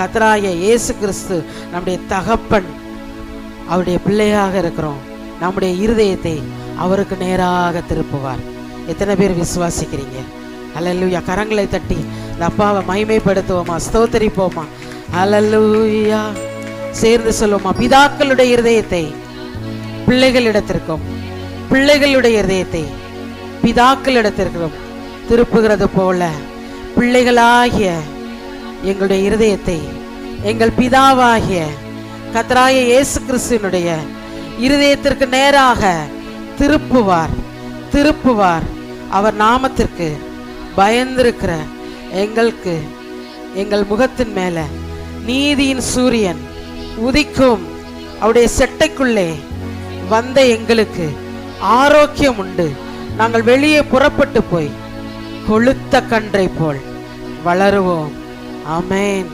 கர்த்தராகிய இயேசு கிறிஸ்து நம்முடைய தகப்பன், அவருடைய பிள்ளையாக இருக்கிறோம். நம்முடைய இருதயத்தை அவருக்கு நேராக திருப்புவார். எத்தனை பேர் விசுவாசிக்கிறீங்க? அல்லேலூயா. கரங்களை தட்டி இந்த அப்பாவை மகிமைப்படுத்துவோமா, ஸ்தோத்தரிப்போமா. அல்லேலூயா. சேர்ந்து சொல்லுவோமா, பிதாக்களுடைய இருதயத்தை பிள்ளைகளிடத்திற்கும் பிள்ளைகளுடைய இருதயத்தை பிதாக்களிடத்திற்கும் திருப்புகிறது போல பிள்ளைகளாகிய எங்களுடைய இருதயத்தை எங்கள் பிதாவாகிய கர்த்தராகிய இயேசு கிறிஸ்துவினுடைய இருதயத்திற்கு நேராக திருப்புவார். அவர் நாமத்திற்கு பயந்திருக்கிற எங்களுக்கு எங்கள் முகத்தின் மேல நீதியின் சூரியன் உதிக்கும். அவருடைய செட்டைக்குள்ளே வந்த எங்களுக்கு ஆரோக்கியம் உண்டு. நாங்கள் வெளியே புறப்பட்டு போய் கொழுத்த கன்றை போல் வளருவோம். ஆமென்.